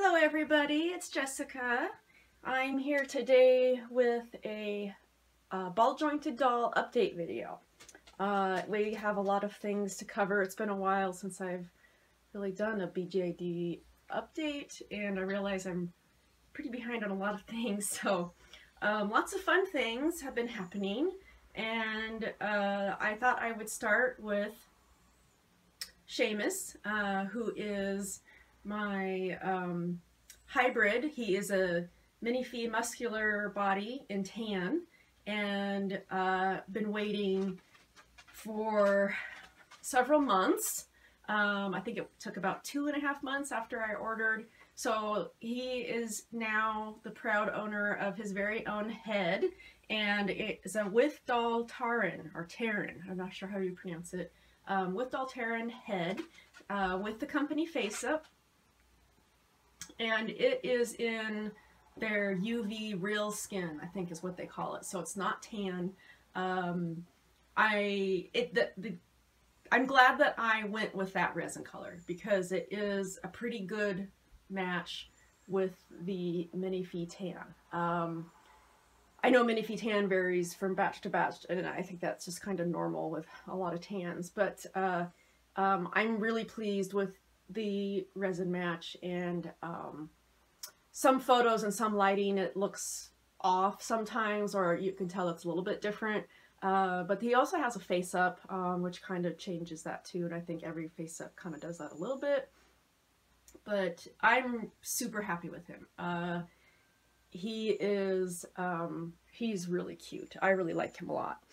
Hello everybody, it's Jessica. I'm here today with a ball jointed doll update video. We have a lot of things to cover. It's been a while since I've really done a BJD update, and I realize I'm pretty behind on a lot of things, so lots of fun things have been happening, and I thought I would start with Seamus, who is my hybrid. He is a Minifee muscular body in tan, and been waiting for several months. I think it took about 2.5 months after I ordered. So he is now the proud owner of his very own head, and it is a WithDoll Terran, or Terran, I'm not sure how you pronounce it. WithDoll Terran head with the company face-up, and it is in their UV real skin, I think is what they call it, so it's not tan. I'm glad that I went with that resin color because it is a pretty good match with the Minifee tan. I know Minifee tan varies from batch to batch, and I think that's just kind of normal with a lot of tans, but I'm really pleased with the resin match, and some photos and some lighting it looks off sometimes, or you can tell it's a little bit different, but he also has a face-up, which kind of changes that too, and I think every face-up kind of does that a little bit, but I'm super happy with him. He is, he's really cute. I really like him a lot.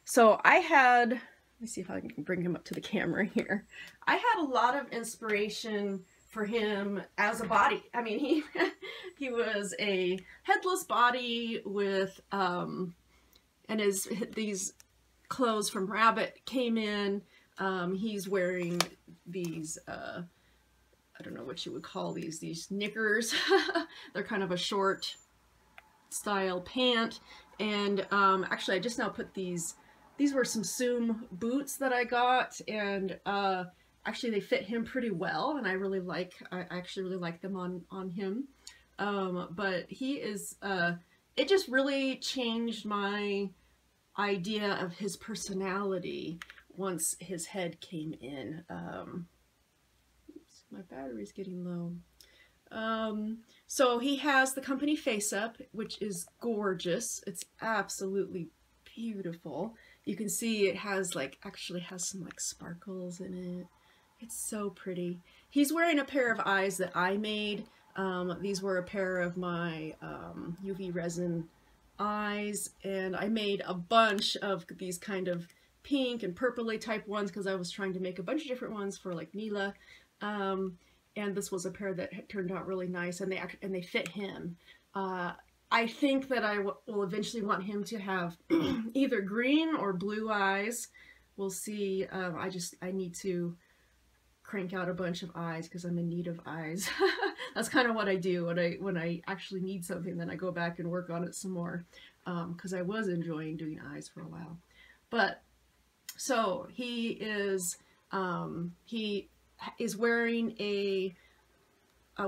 So I had, let me see if I can bring him up to the camera here. I had a lot of inspiration for him as a body. I mean, he was a headless body with, and these clothes from Rabbit came in. He's wearing these, I don't know what you would call these knickers. They're kind of a short style pant. And actually I just now put these were some Zoom boots that I got, and actually they fit him pretty well, and I actually really like them on him. But he is, it just really changed my idea of his personality once his head came in. Oops, my battery's getting low. So he has the company face-up, which is gorgeous. It's absolutely beautiful. You can see it has actually has some sparkles in it. It's so pretty. He's wearing a pair of eyes that I made. These were a pair of my UV resin eyes, and I made a bunch of these kind of pink and purpley type ones because I was trying to make a bunch of different ones for Mila. And this was a pair that turned out really nice, and they fit him. I think that I will eventually want him to have either green or blue eyes. We'll see. I need to crank out a bunch of eyes because I'm in need of eyes. That's kind of what I do when I actually need something. Then I go back and work on it some more, because I was enjoying doing eyes for a while. But so he is wearing a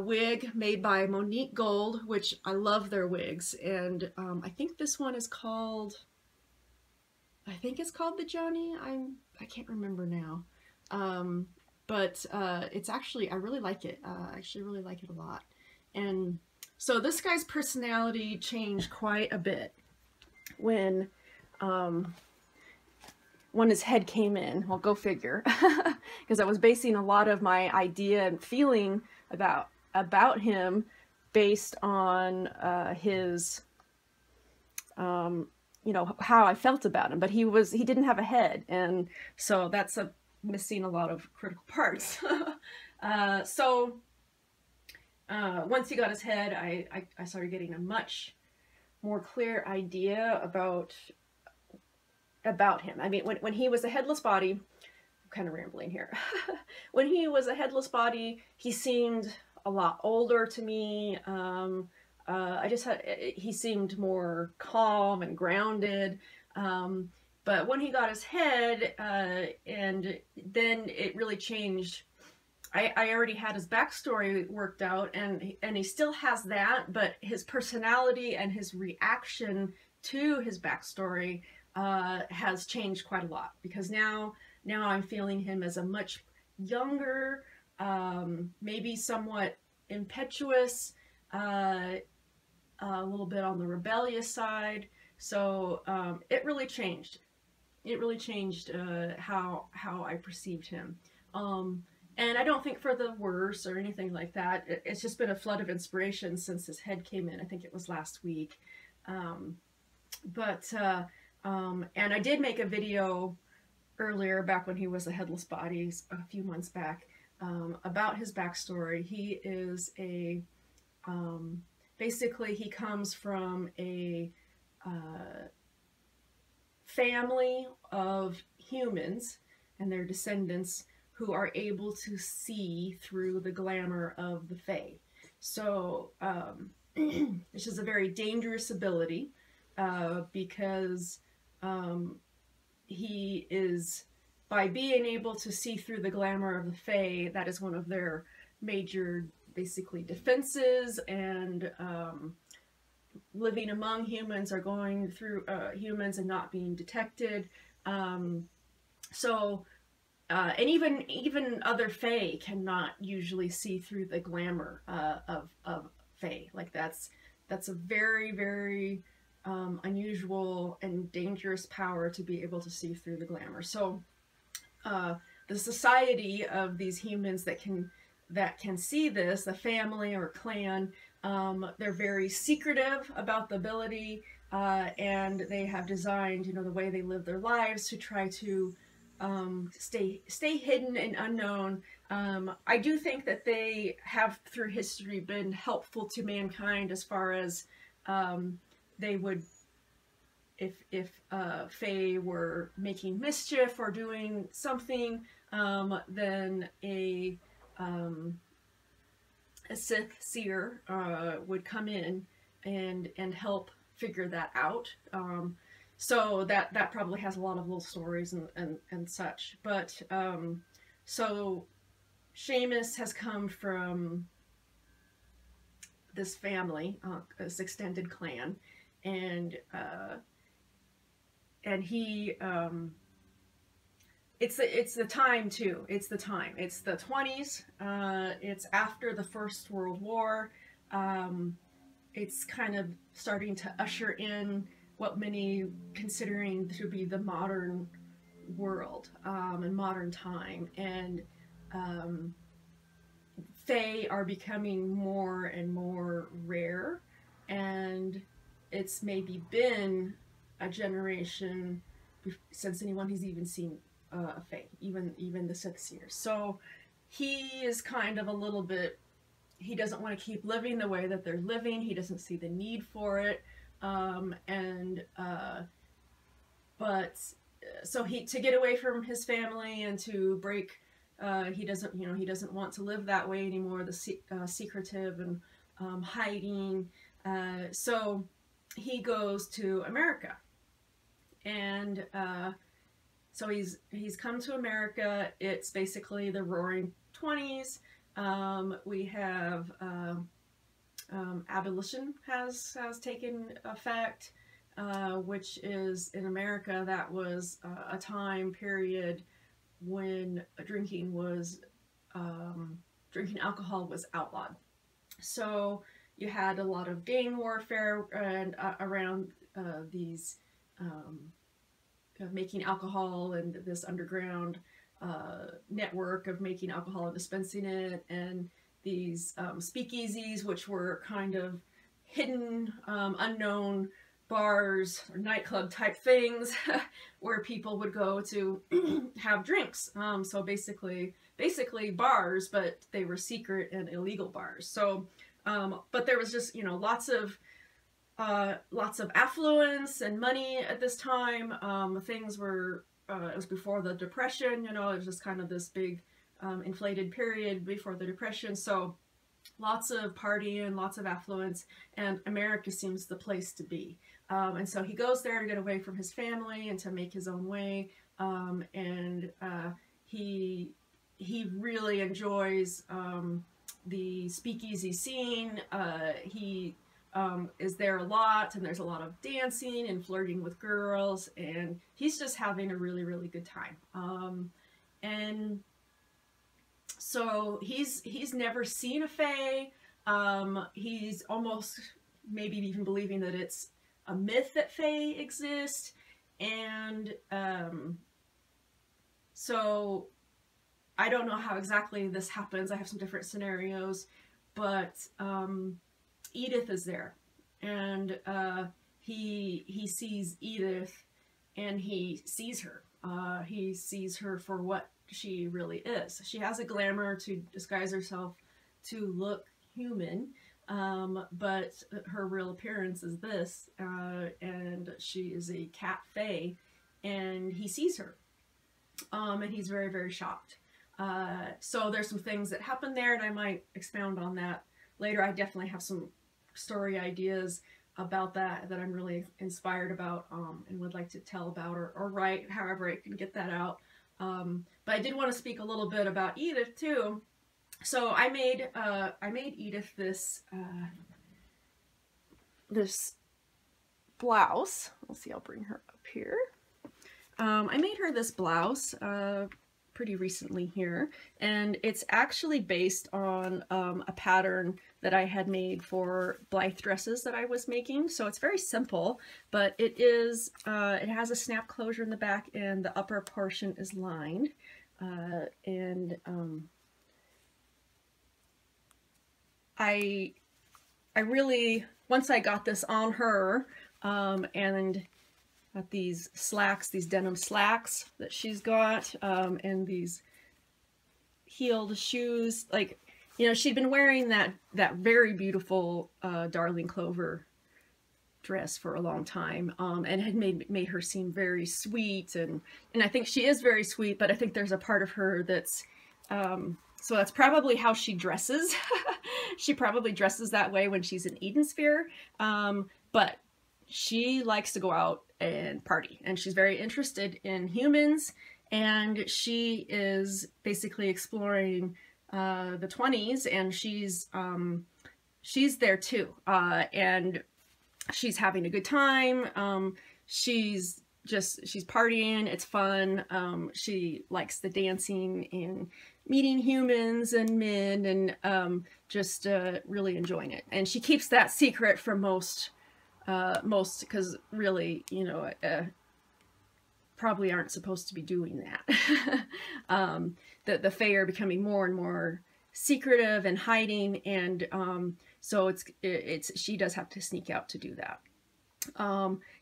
wig made by Monique Gold, which I love their wigs, and I think this one is called, I think it's called the Johnny. I can't remember now, but it's actually, I really like it. I actually really like it a lot. And so this guy's personality changed quite a bit when his head came in. Well, go figure, because I was basing a lot of my idea and feeling about him based on his, you know, how I felt about him. But he didn't have a head, and so that's missing a lot of critical parts. So once he got his head, I started getting a much more clear idea about him. I mean, when he was a headless body, I'm kind of rambling here. When he was a headless body, he seemed a lot older to me. He seemed more calm and grounded. But when he got his head, and then it really changed I already had his backstory worked out, and he still has that, but his personality and his reaction to his backstory has changed quite a lot, because now I'm feeling him as a much younger, maybe somewhat impetuous, a little bit on the rebellious side. So it really changed. It really changed how I perceived him. And I don't think for the worse or anything like that. It's just been a flood of inspiration since his head came in. I think it was last week. And I did make a video earlier, back when he was a headless body, a few months back, about his backstory. He is a, basically he comes from a family of humans and their descendants who are able to see through the glamour of the Fae. So this is a very dangerous ability, because he is, by being able to see through the glamour of the Fae, that is one of their major, basically, defenses, and living among humans, or going through humans and not being detected. And even other Fae cannot usually see through the glamour of Fae. Like that's a very, very unusual and dangerous power, to be able to see through the glamour. So the society of these humans that can see this, the family or clan, they're very secretive about the ability, and they have designed, the way they live their lives to try to stay hidden and unknown. I do think that they have, through history, been helpful to mankind, as far as they would, if Fae were making mischief or doing something, then a Sith seer would come in and help figure that out. So that probably has a lot of little stories and such. But so Seamus has come from this family, this extended clan, and he it's the time too. It's the time. It's the 20s. It's after the First World War. It's kind of starting to usher in what many considering to be the modern world, and modern time, and Fae are becoming more and more rare, and it's maybe been a generation since anyone has even seen a Fae, even the Sith seers. So he is kind of a little bit, he doesn't want to keep living the way that they're living. He doesn't see the need for it. So to get away from his family and to break, he doesn't want to live that way anymore, the secretive and hiding. So he goes to America, and so he's come to America. It's basically the Roaring 20s. We have abolition has taken effect, which is, in America, that was a time period when drinking alcohol was outlawed. So you had a lot of gang warfare and around these making alcohol, and this underground network of making alcohol and dispensing it, and these speakeasies, which were kind of hidden, unknown bars or nightclub type things where people would go to have drinks. So basically bars, but they were secret and illegal bars. So, but there was just, lots of affluence and money at this time. Things were, it was before the Depression, it was just kind of this big inflated period before the Depression. So lots of partying, lots of affluence, and America seems the place to be. And so he goes there to get away from his family and to make his own way. He he really enjoys the speakeasy scene. He is there a lot, and there's a lot of dancing and flirting with girls, and he's just having a really, really good time. And so he's never seen a fae. He's almost maybe even believing that it's a myth that fae exist. And so I don't know how exactly this happens. I have some different scenarios, but Edith is there, and he sees Edith, and he sees her. He sees her for what she really is. She has a glamour to disguise herself to look human, but her real appearance is this, and she is a cat fae, and he sees her, and he's very, very shocked. So there's some things that happen there, and I might expound on that later. I definitely have some story ideas about that I'm really inspired about, and would like to tell about or write, however I can get that out. But I did want to speak a little bit about Edith too. So I made Edith this this blouse. Let's see, I'll bring her up here. I made her this blouse pretty recently here, and it's actually based on a pattern that I had made for Blythe dresses that I was making. So it's very simple, but it is it has a snap closure in the back, and the upper portion is lined, and I really, once I got this on her, and got these slacks, these denim slacks that she's got, and these heeled shoes, like, you know, she'd been wearing that very beautiful Darling Clover dress for a long time, and had made her seem very sweet, and I think she is very sweet, but I think there's a part of her that's so that's probably how she dresses. She probably dresses that way when she's in Eden Sphere, but she likes to go out and party, and she's very interested in humans, and she is basically exploring the 20s, and she's there too, and she's having a good time. She's partying, it's fun. She likes the dancing and meeting humans and men, and just really enjoying it. And she keeps that secret from most, because really, you know, probably aren't supposed to be doing that. The Fae are becoming more and more secretive and hiding, and so she does have to sneak out to do that.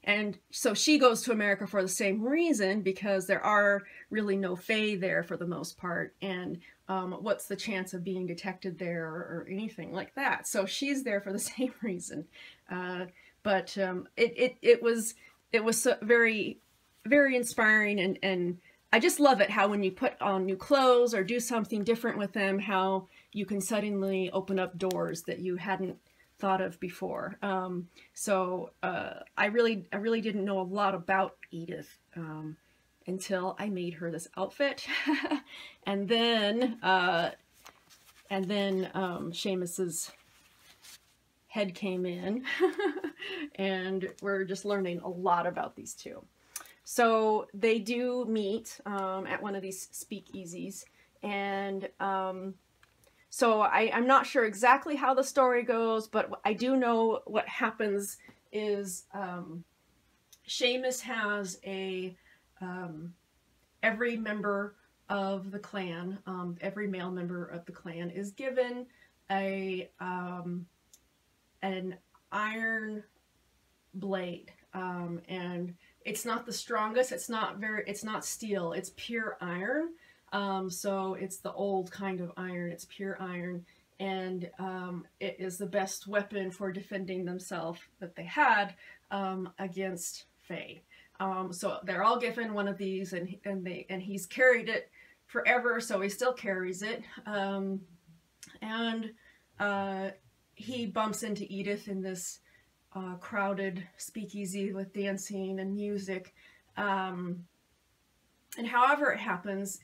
And so she goes to America for the same reason, because there are really no Fae there for the most part, and what's the chance of being detected there or anything like that? So she's there for the same reason. But it was so very, very inspiring, and I just love it how when you put on new clothes or do something different with them, how you can suddenly open up doors that you hadn't thought of before. So I really didn't know a lot about Edith until I made her this outfit, and then Seamus's head came in, and we're just learning a lot about these two. So they do meet at one of these speakeasies, and so I'm not sure exactly how the story goes, but I do know what happens is Seamus has every member of the clan, every male member of the clan is given an iron blade, and it's not the strongest, it's not steel, it's pure iron. So it's the old kind of iron, it's pure iron, and it is the best weapon for defending themselves that they had against Fae. So they're all given one of these, and he's carried it forever, so he still carries it. And he bumps into Edith in this crowded speakeasy with dancing and music. And however it happens,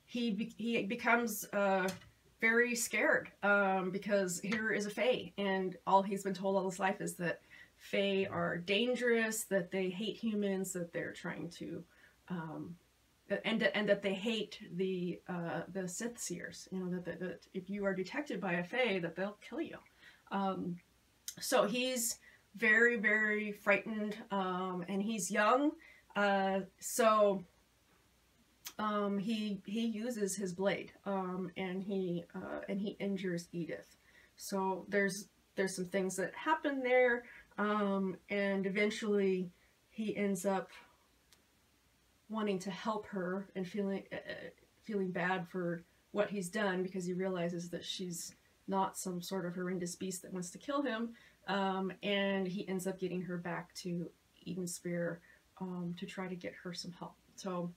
he becomes very scared because here is a fae, and all he's been told all his life is that fae are dangerous, that they hate humans, that they're trying to and that they hate the Sith Seers. You know, that if you are detected by a fae, that they'll kill you. So he's very, very frightened, and he's young. So he uses his blade, and he injures Edith. So there's some things that happen there, and eventually he ends up wanting to help her and feeling bad for what he's done, because he realizes that she's not some sort of horrendous beast that wants to kill him, and he ends up getting her back to Eden Spear to try to get her some help. So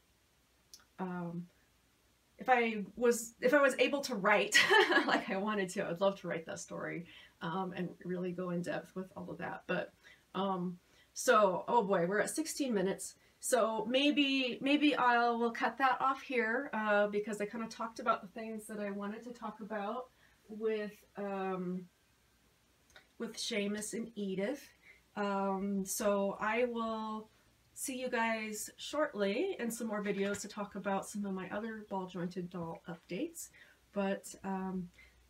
if I was able to write like I wanted to, I'd love to write that story and really go in depth with all of that. But so, oh boy, we're at 16 minutes. So maybe we'll cut that off here because I kind of talked about the things that I wanted to talk about with Seamus and Edith. So I will see you guys shortly in some more videos to talk about some of my other ball jointed doll updates. But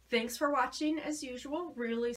thanks for watching as usual. Really